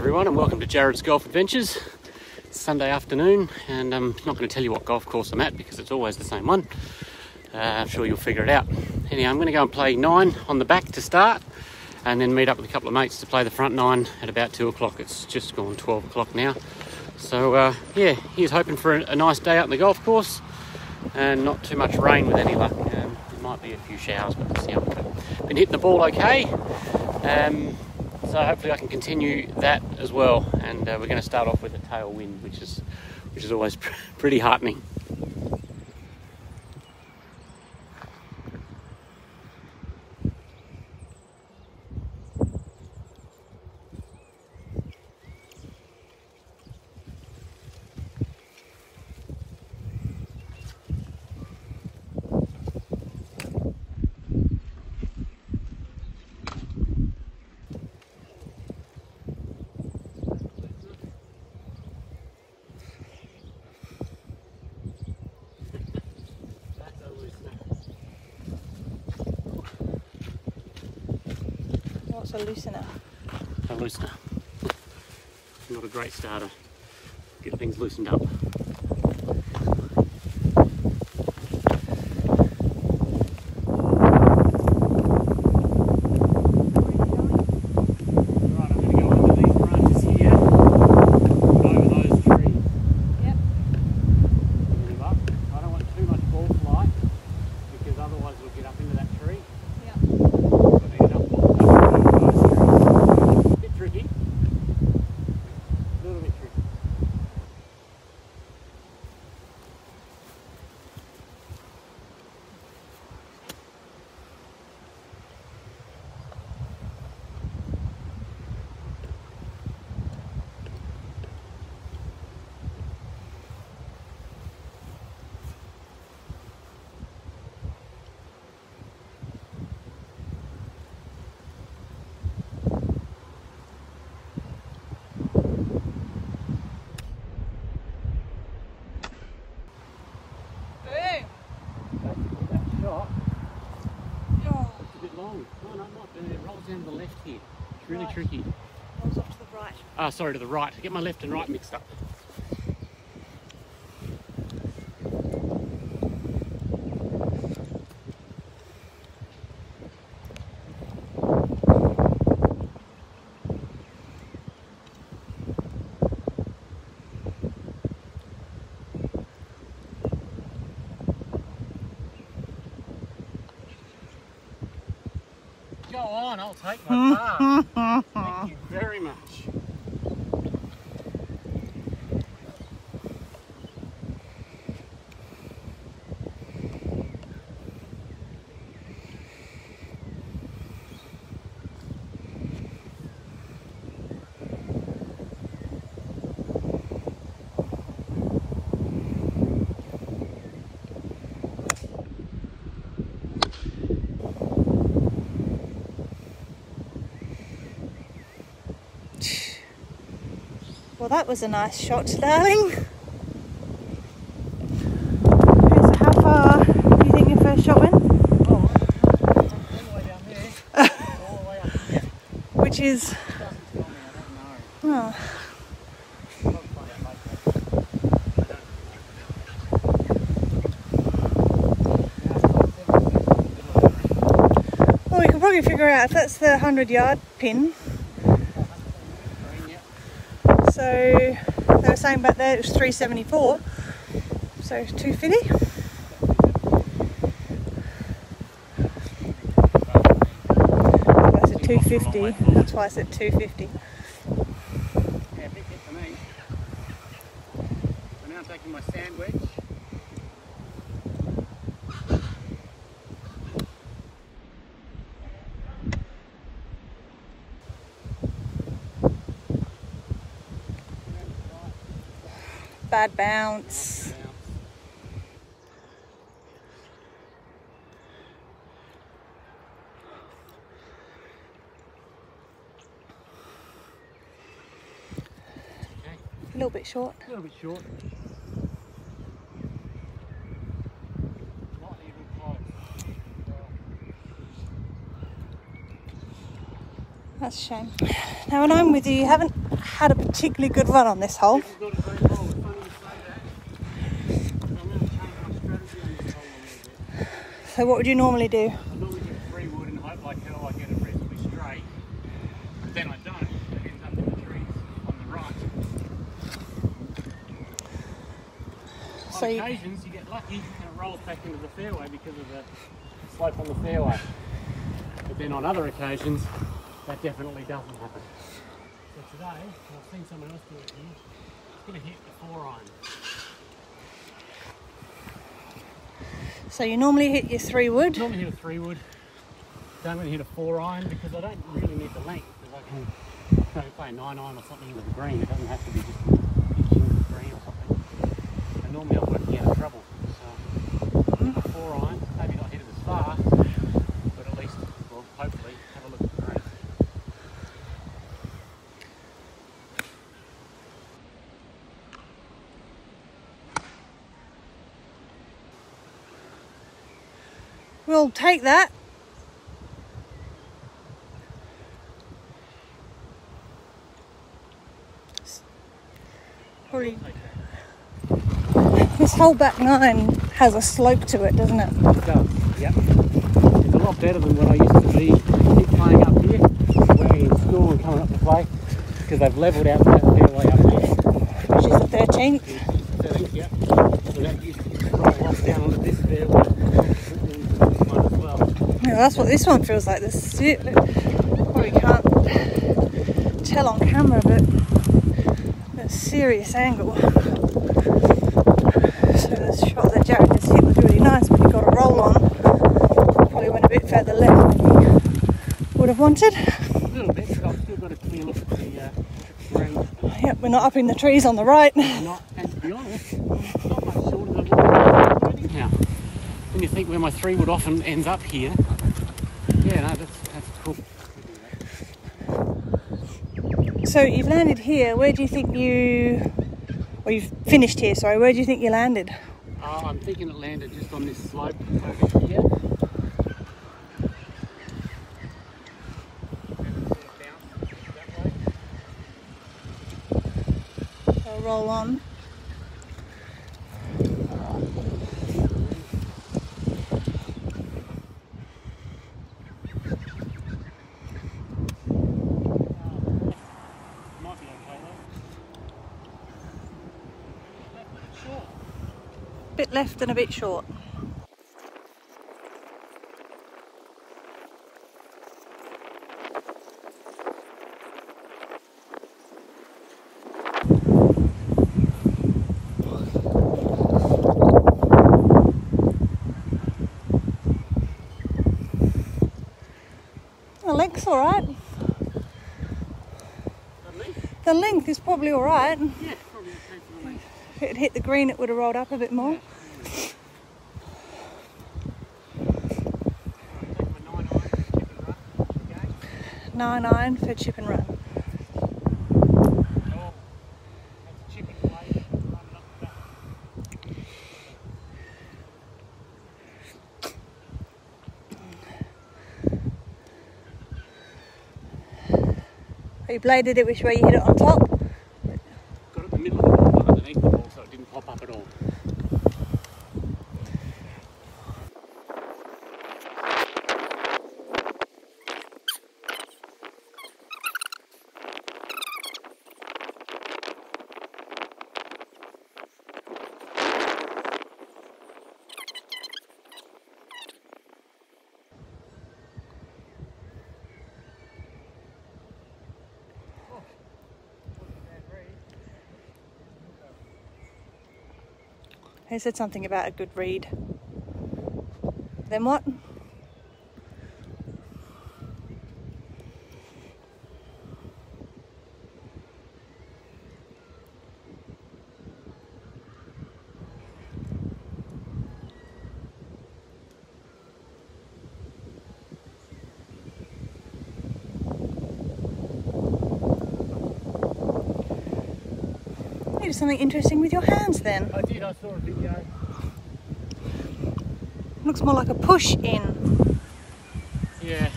everyone, and welcome to Jarrod's Golf Adventures. It's Sunday afternoon, and I'm not going to tell you what golf course I'm at because it's always the same one. I'm sure you'll figure it out. Anyway, I'm going to go and play 9 on the back to start, and then meet up with a couple of mates to play the front 9 at about 2 o'clock. It's just gone 12 o'clock now. So yeah, here's hoping for a nice day out in the golf course and not too much rain with any luck. There might be a few showers, but let's see how we go. Been hitting the ball okay. So hopefully I can continue that as well, and we're going to start off with a tailwind, which is always pretty heartening. What's a loosener? A loosener. Not a great starter. Get things loosened up. Down the left here. It's really tricky. Rolls off to the right. Ah, sorry, to the right. Get my left and right mixed up. Go on, I'll take my par. Thank you very much. Well, that was a nice shot, darling. Okay, so how far do you think your first shot went? Oh, all the way down there. All the way up here. Which is... Oh. Well, we can probably figure out if that's the 100-yard pin. So they were saying back there it was 374, so 250. I said 250, that's why I said 250. Yeah, big hit for me. So now I'm taking my sand wedge. Bad bounce. Okay. A little bit short. A little bit short. That's a shame. Now when I'm with you, you haven't had a particularly good run on this hole. This is not a great hole. It's funny you say that. I'm going to change my strategy on this hole a little bit. So what would you normally do? I normally hit 3 wood and hope like hell I get it reasonably straight. But then I don't. It ends up in the trees on the right. So On occasions you get lucky and it rolls back into the fairway because of the slope on the fairway. But then on other occasions that definitely doesn't happen. So today, and I've seen someone else do it here, it's going to hit the 4 iron. So you normally hit your 3 wood? Normally hit a 3 wood. Don't really hit a 4 iron because I don't really need the length. Because I can play a 9 iron or something into the green. It doesn't have to be just pitching into the green or something. And normally I'm working out of trouble. So a 4 iron, maybe not hit it as far, but at least, well, hopefully, have a look at the green. We'll take that. Probably. This whole back 9 has a slope to it, doesn't it? It does, yep. It's a lot better than what I used to be keep playing up here, where in school and coming up to play, because they've levelled out that fairway up here. Which is the 13th. 13th, yeah. So that used to roll off down onto this fairway. One as well. Yeah, that's what this one feels like. This probably can't tell on camera, but a serious angle. So the shot that Jarrod just hit was really nice, but he got a roll on. Probably went a bit further left than he would have wanted. A little bit, but I've still got a clear look at the green. Yep, we're not up in the trees on the right. Not, and to be honest, not much shorter than what I'm doing now. When you think where my 3 wood often ends up here, yeah, no, that's cool. So you've landed here. Where do you think or you've finished here, sorry, where do you think you landed? I'm thinking it landed just on this slope over here. I'll roll on. Bit left and a bit short. The length's all right. The length is probably all right. Yeah, probably okay for the length. If it had hit the green, it would have rolled up a bit more. Yeah. 9 iron for chip and run. Oh, that's a chip and play. Running up the back. You bladed it which way you hit it on top? Got it in the middle of the ball, not underneath the ball, so it didn't pop up at all. He said something about a good read. Then what? You did something interesting with your hands then. I did, I saw a video. Looks more like a push in. Yeah.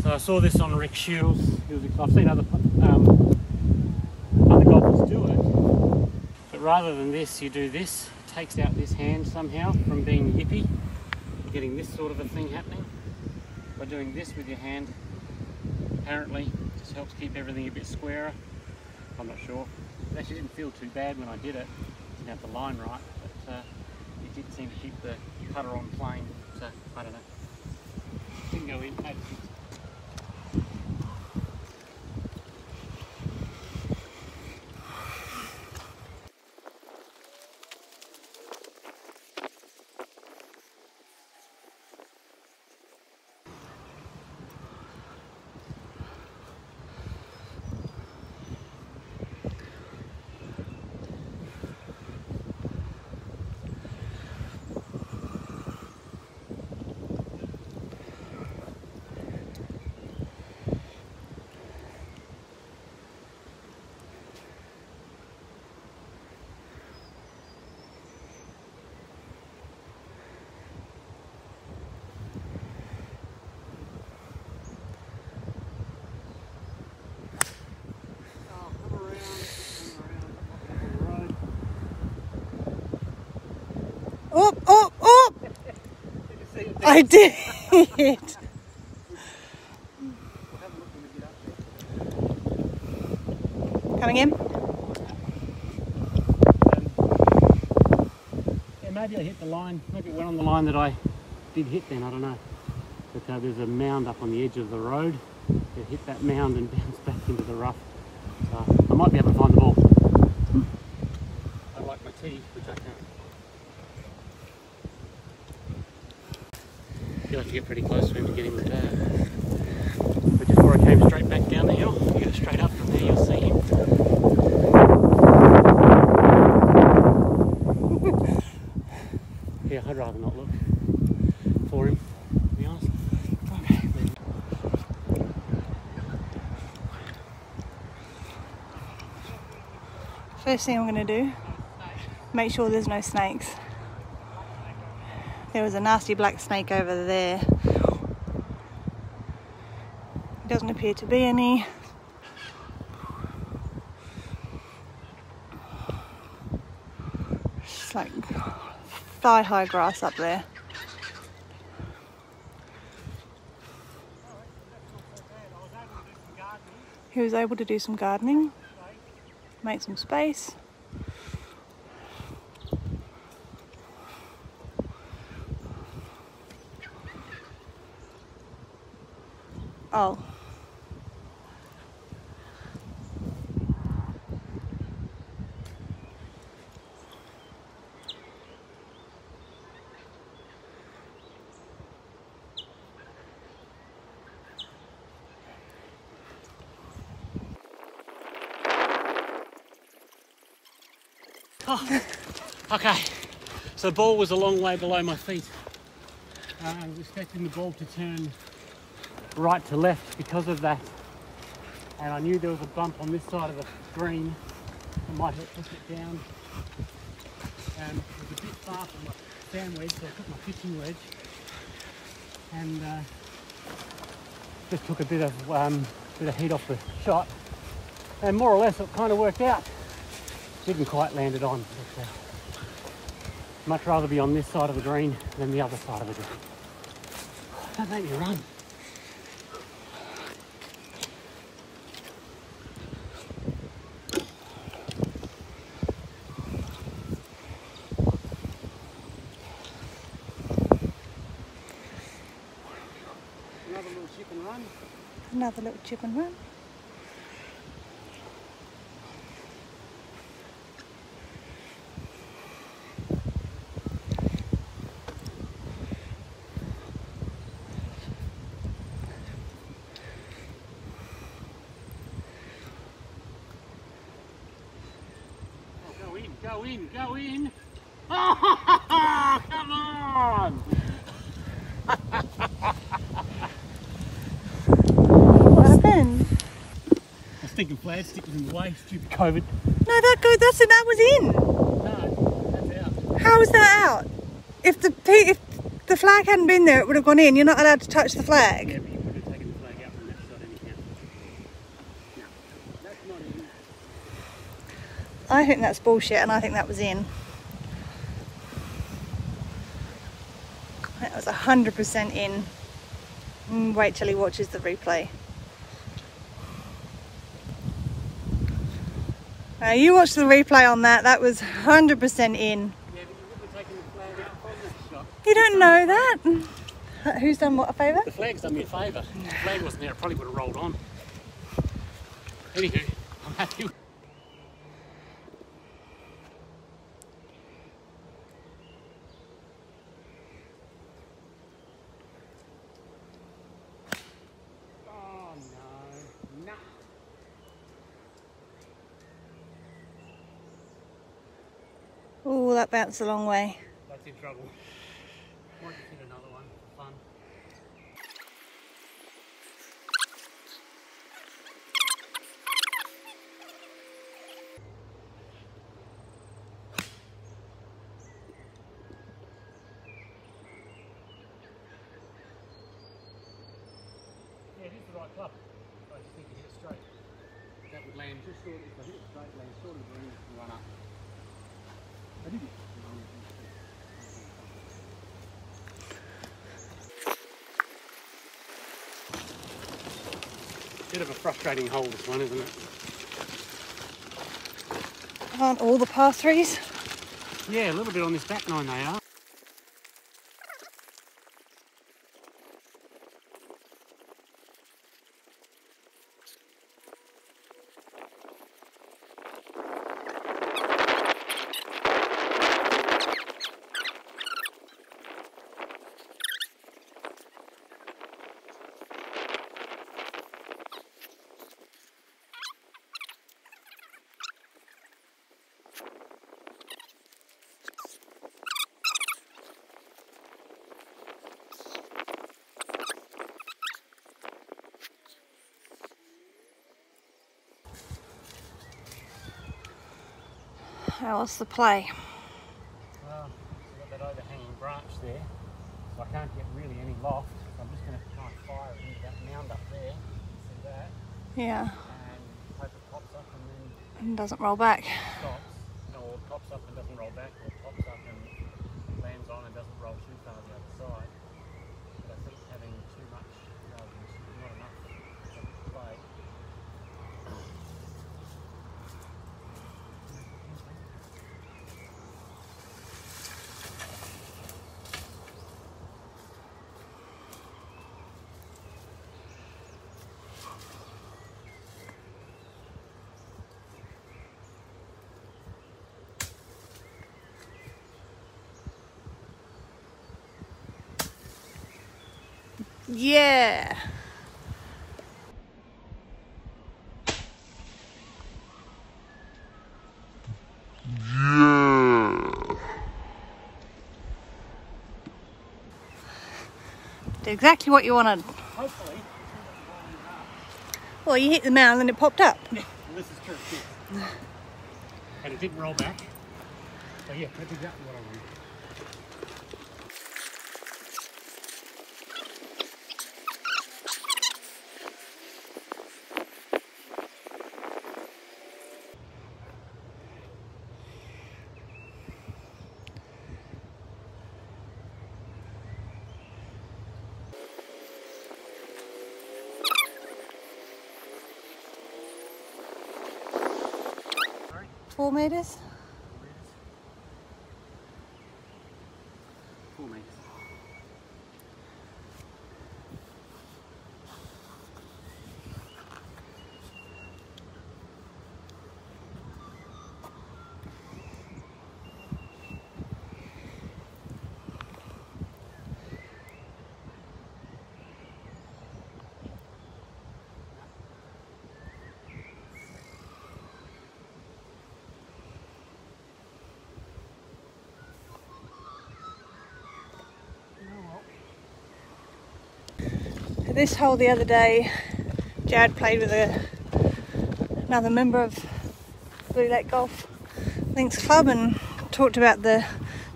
So I saw this on Rick Shields. I've seen other rather than this, you do this. It takes out this hand somehow from being yippy. You're getting this sort of a thing happening. By doing this with your hand, apparently just helps keep everything a bit squarer. I'm not sure. It actually didn't feel too bad when I did it. Didn't have the line right, but it did seem to keep the cutter on plane. So I don't know. Didn't go in. Oh! I did! Coming in? Yeah, maybe I hit the line. Maybe it went on the line that I did hit then, I don't know. But there's a mound up on the edge of the road. It hit that mound and bounced back into the rough. So I might be able to find the ball. I like my tee, which I can't. You'll have to get pretty close to him to get him retired. But just before I came straight back down the hill, you go straight up from there, you'll see him. Yeah, I'd rather not look for him, to be honest. Okay. First thing I'm going to do, make sure there's no snakes. There was a nasty black snake over there. Doesn't appear to be any. It's like thigh-high grass up there. He was able to do some gardening, make some space. Oh. Oh, okay, so the ball was a long way below my feet. I was expecting the ball to turn right to left because of that, and I knew there was a bump on this side of the green. I might have pushed it down. It was a bit far from my sand wedge, so I took my fishing wedge and just took a bit of heat off the shot, and more or less it kind of worked out. Didn't quite land it on, but much rather be on this side of the green than the other side of the green. Don't make me run. Another little chip and run. Another little chip and run. Go in, go in. Oh, come on! What happened? I was thinking flag stick was in the way, stupid COVID. No, that was in. No, that's out. How is that out? If the flag hadn't been there, it would have gone in. You're not allowed to touch the flag. Yeah, but you would have taken the flag out from that side anyhow. No, that's not in. I think that's bullshit, and I think that was in. That was 100% in. Wait till he watches the replay. Now you watch the replay on that. That was 100% in. Yeah, but you wouldn't have taken the flag out from this shot. You don't know that. Who's done what a favour? The flag's done me a favour. If the flag wasn't there, it probably would have rolled on. Anywho, I'm happy with. Oh no, nah. Oh, that bounced a long way. That's in trouble. Might just hit another one for fun. Yeah, it is the right club. I just think you hit it straight. That would land just short. If I hit it straight, land short of the green and run up. I did it. Bit of a frustrating hole, this one, isn't it? Aren't all the par threes? Yeah, a little bit on this back nine they are. How was the play? Well, I've got that overhanging branch there, so I can't get really any loft. So I'm just going to try and fire it into that mound up there. See that? Yeah. And hope it pops up and then And doesn't roll back. stops, or pops up and doesn't roll back, or pops up and lands on and doesn't roll too far the other side. But I think having too much rather than not enough to play. Yeah. Did exactly what you wanted. Hopefully. Well, you hit the mound and it popped up. Yeah, well, this is true too. And it didn't roll back. So yeah, that's exactly what I wanted. Sorry? 4 meters. 4 meters. This hole the other day, Jarrod played with another member of Blue Lake Golf Links Club and talked about the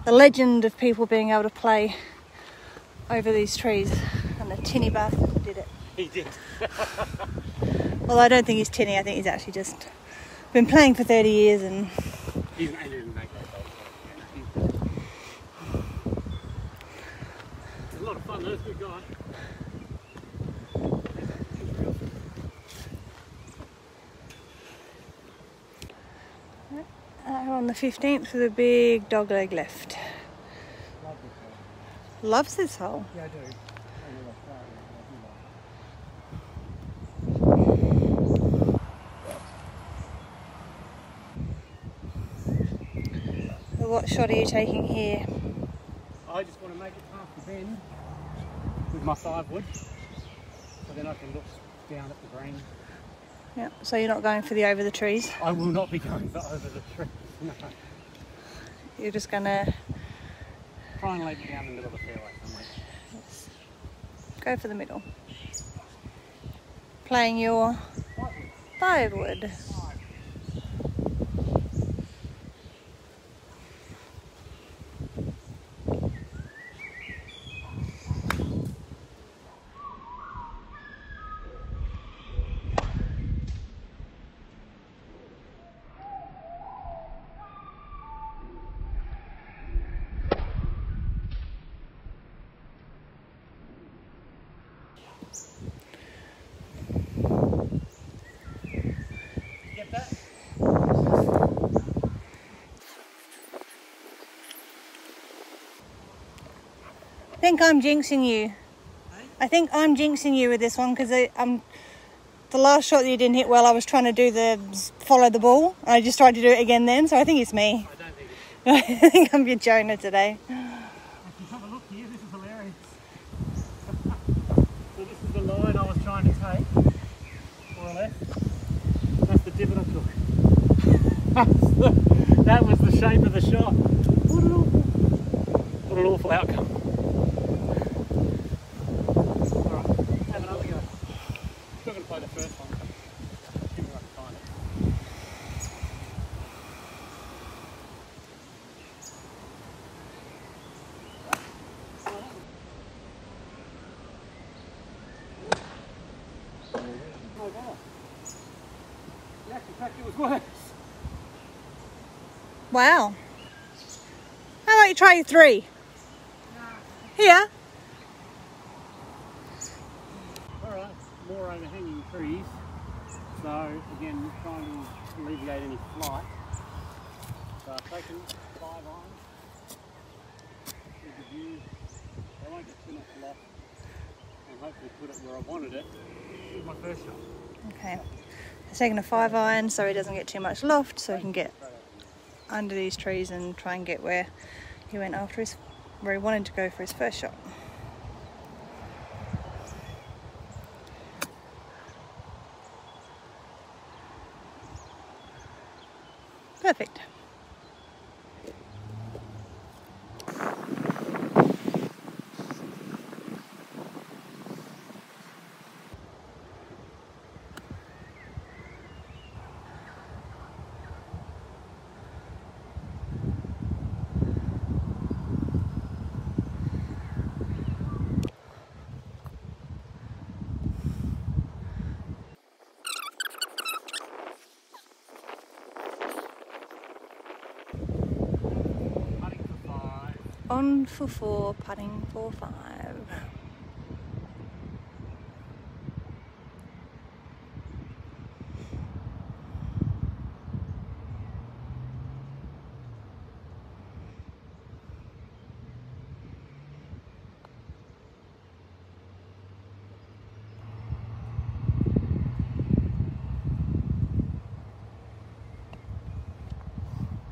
legend of people being able to play over these trees, and the tinny bastard did it. He did. Well, I don't think he's tinny, I think he's actually just been playing for 30 years and... He didn't make that goal. It's a lot of fun, though. It's a good guy. We're on the 15th with a big dog leg left. Loves this hole. Yeah, I do. So what shot are you taking here? I just want to make it past the bend with my 5-wood, so then I can look down at the green. Yeah, so you're not going for the over the trees? I will not be going for over the trees, no. You're just going to... Try and lay it down in the middle of the fairway somewhere. Yes. Go for the middle. Playing your 5-wood. I think I'm jinxing you. I think I'm jinxing you with this one because the last shot that you didn't hit well, I was trying to do the follow the ball. And I just tried to do it again then, so I think it's me. I don't think it's I think I'm your Jonah today. If you have a look here, this is hilarious. So this is the line I was trying to take, more or less. That's the divot I took. That was the shape of the shot. What an awful outcome. Alright, have another go. Still going to play the first one. See where I can find it. Oh God. The actual fact it was worse. Wow. How about you try your 3? Here. Alright, more overhanging trees. So again, trying to alleviate any flight. So I've taken 5 irons with the view I won't get too much loft and hopefully put it where I wanted it. This is my first shot. Okay. He's taking a 5 iron so he doesn't get too much loft, so he can get under these trees and try and get where he went after where he wanted to go for his first shot. Perfect. On for 4, putting for 5.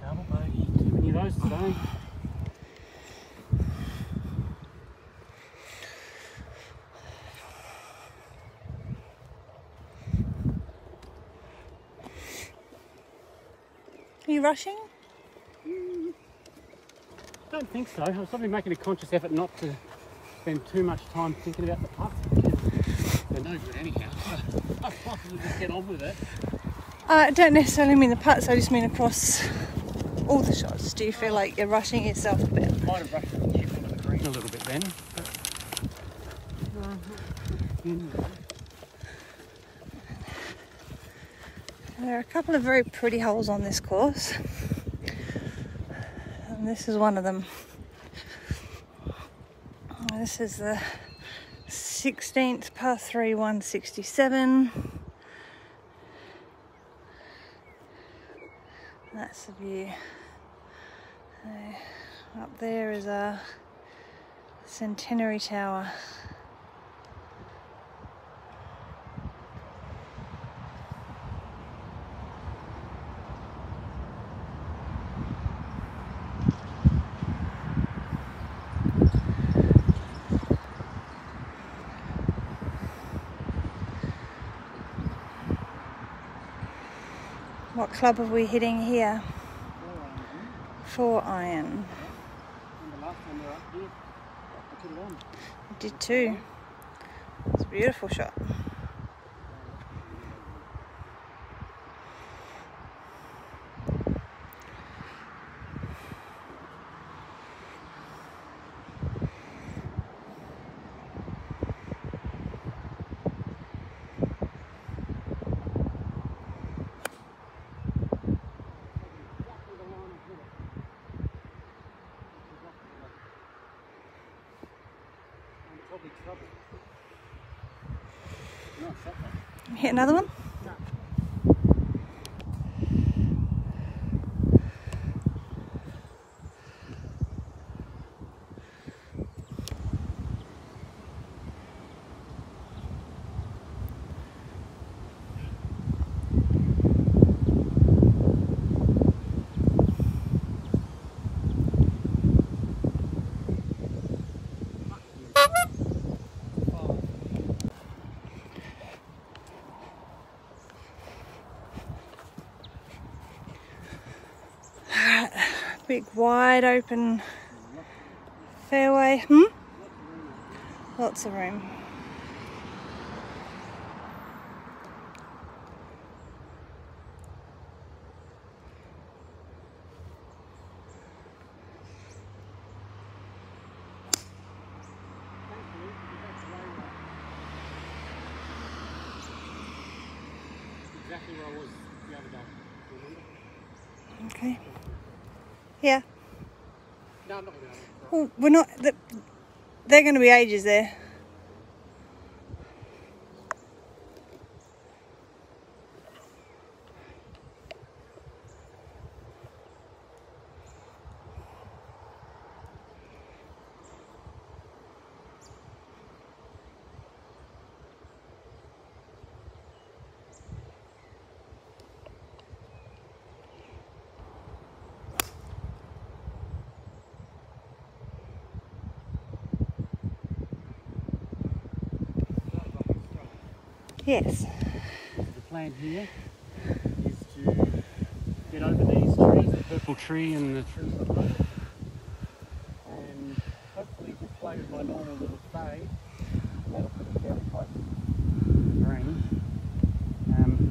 Double bogey, too many of those today. Are you rushing? Don't think so. I was probably making a conscious effort not to spend too much time thinking about the putts. They're no good anyhow. I'll possibly just get on with it. I don't necessarily mean the putts, I just mean across all the shots. Do you feel like you're rushing yourself a bit? Might have rushed the chip onto the green a little bit then. There are a couple of very pretty holes on this course, and this is one of them. This is the 16th par 3 167. That's the view. Up there is a Centenary Tower. What club are we hitting here? 4 iron. I did too. It's a beautiful shot. Hit another one? Big wide open fairway. Lots of room. Exactly where I was the other day. Okay. Yeah. No, I'm not going to. Well, we're not. They're going to be ages there. Yes. The plan here is to get over these trees, the purple tree and the tree below, and hopefully just play with my normal little fade. That'll put it fairly close to the green.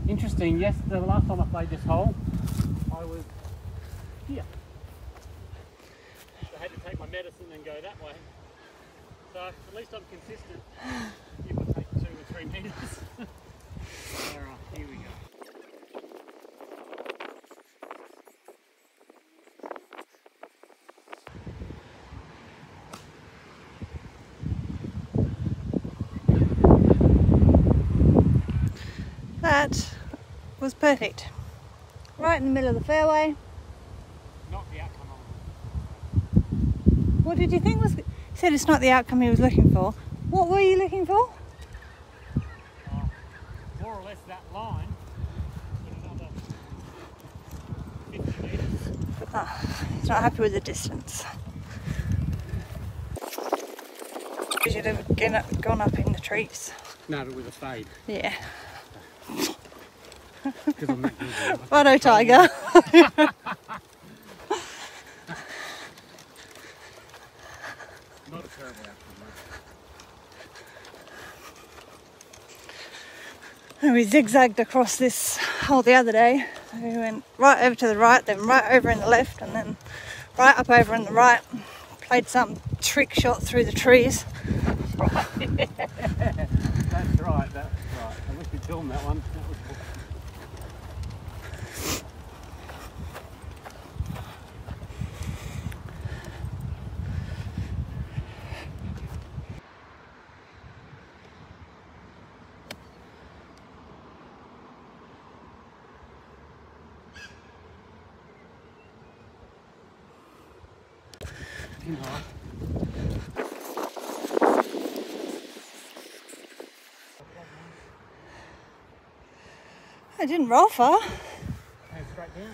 Interesting, yes, the last time I played this hole, I was here. So I had to take my medicine and go that way. So at least I'm consistent. It will take 2 or 3 metres. Alright, here we go. That was perfect. Right in the middle of the fairway. Not the outcome What did you think was... He said it's not the outcome he was looking for. What were you looking for? more or less that line, but another 50 metres. Oh, he's not happy with the distance. You should have gone up in the trees. No, but with a fade. Yeah. Because I'm that good. Righto, Tiger. Not a terrible outcome, And we zigzagged across this hole the other day. So we went right over to the right, then right over in the left, and then right up over in the right. Played some trick shot through the trees. That's right. That's right. I wish you'd filmed that one. That was cool. fucking high. I didn't roll far. Came straight down.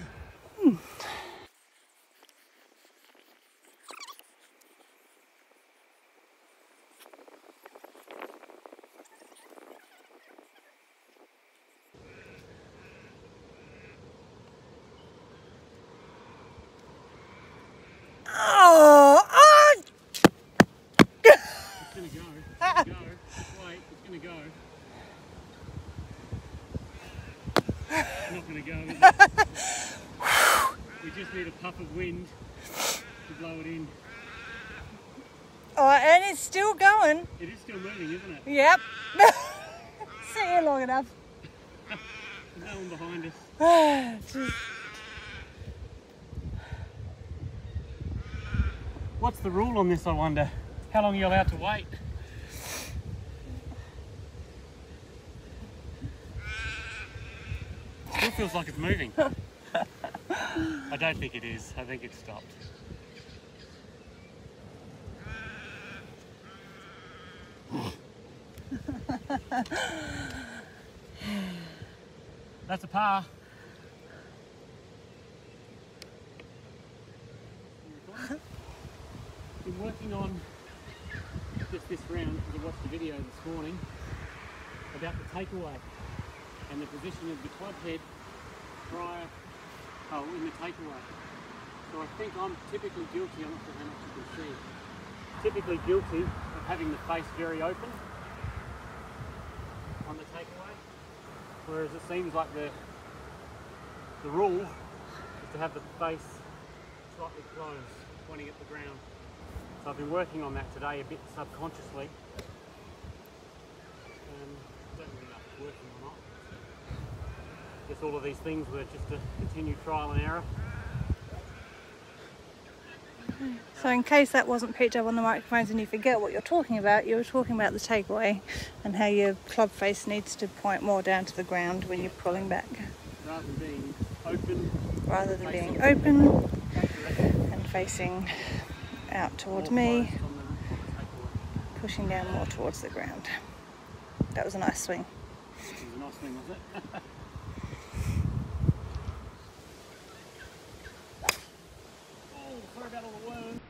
Oh! It's gonna go. It's gonna go. Just wait. It's gonna go. It's not gonna go, is it? We just need a puff of wind to blow it in. Oh, and it's still going. It is still moving, isn't it? Yep. Sit here long enough. There's no one behind us. What's the rule on this, I wonder? How long are you allowed to wait? Still feels like it's moving. I don't think it is. I think it's stopped. That's a par. Been working on just this round because I watched the video this morning about the takeaway and the position of the club head in the takeaway. So I think I'm typically guilty, I'm not sure how much you can see, typically guilty of having the face very open on the takeaway, whereas it seems like the rule is to have the face slightly closed, pointing at the ground. So I've been working on that today a bit subconsciously. I don't really know if it's working or not. I guess all of these things were just a continued trial and error. So in case that wasn't picked up on the microphones and you forget what you're talking about, you were talking about the takeaway and how your club face needs to point more down to the ground when you're pulling back. Rather than being open. Rather than being open and facing out towards me, pushing down more towards the ground. That was a nice swing. It was a nice swing, was it? Oh, sorry about all the worms.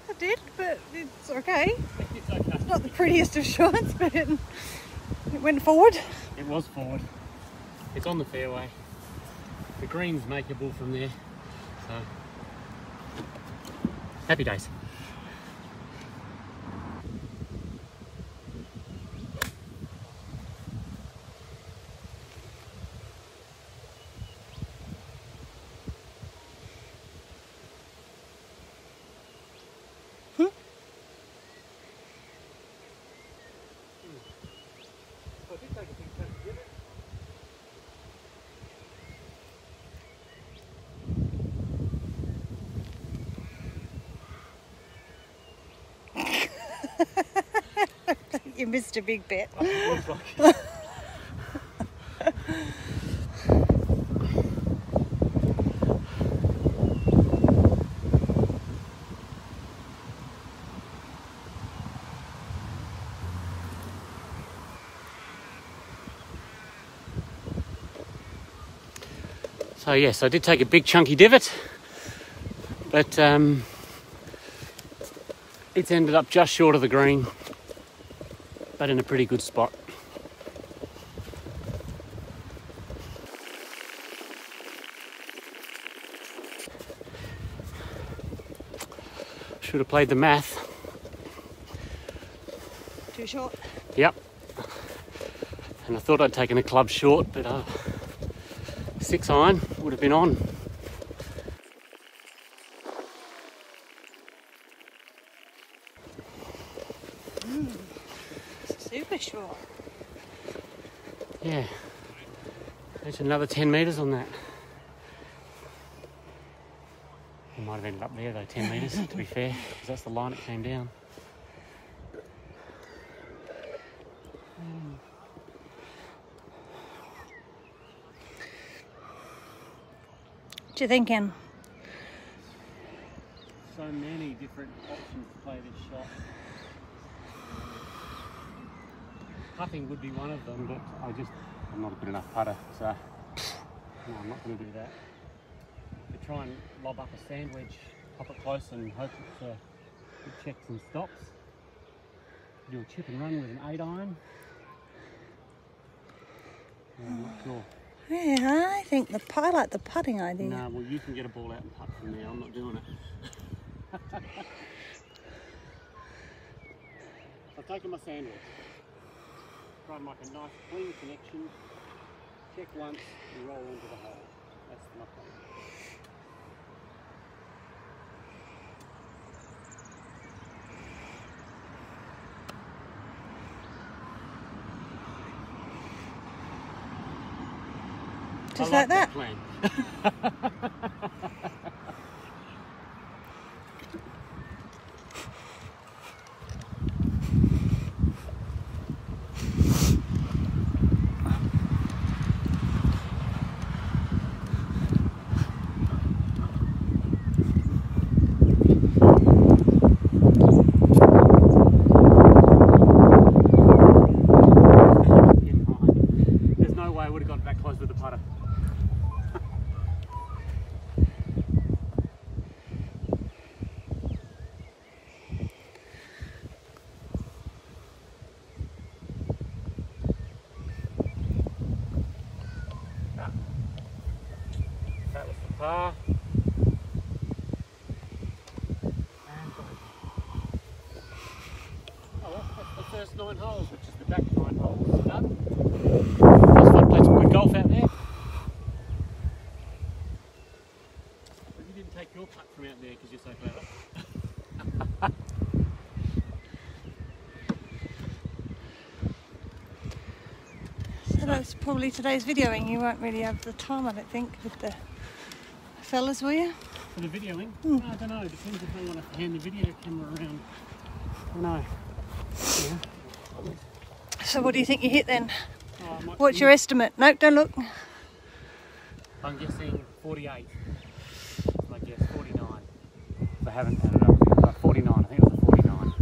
I did, but it's okay. It's okay. It's not the prettiest of shots, but it went forward. It was forward. It's on the fairway. The green's makeable from there. So happy days. You missed a big bit. So yes, I did take a big chunky divot, but it's ended up just short of the green, but in a pretty good spot. Should have played the math. Too short. Yep. And I thought I'd taken a club short, but I've 6 iron would have been on. Super short. Yeah, there's another 10 metres on that. It might have ended up there though, 10 metres to be fair, because that's the line it came down. What you thinking? So many different options to play this shot. Putting would be one of them, but I'm not a good enough putter, so no, I'm not going to do that. To try and lob up a sandwich, pop it close and hope it checks and stops. Do a chip and run with an 8 iron. No, I'm not sure. Yeah, I think I like the putting idea. No, well you can get a ball out and putt from there, I'm not doing it. I've taken my sandwich. Try and make a nice clean connection, check once and roll into the hole. That's my plan. Just like that? Plan. There's no way I would have got that close with the putter. That was the par. And oh well, that's the first 9 holes, which is the back 9 holes done. That's fun, played some good golf out there. Well, you didn't take your putt from out there because you're so clever. So that's probably today's videoing. You won't really have the time, I don't think, with the fellas, will you? For the videoing? I don't know, depends if they want to hand the video camera around. I don't know. Yeah. So what do you think you hit then? Oh, What's your estimate? No, don't look. I'm guessing 48. I guess 49. If I haven't added up. 49, I think it was a 49.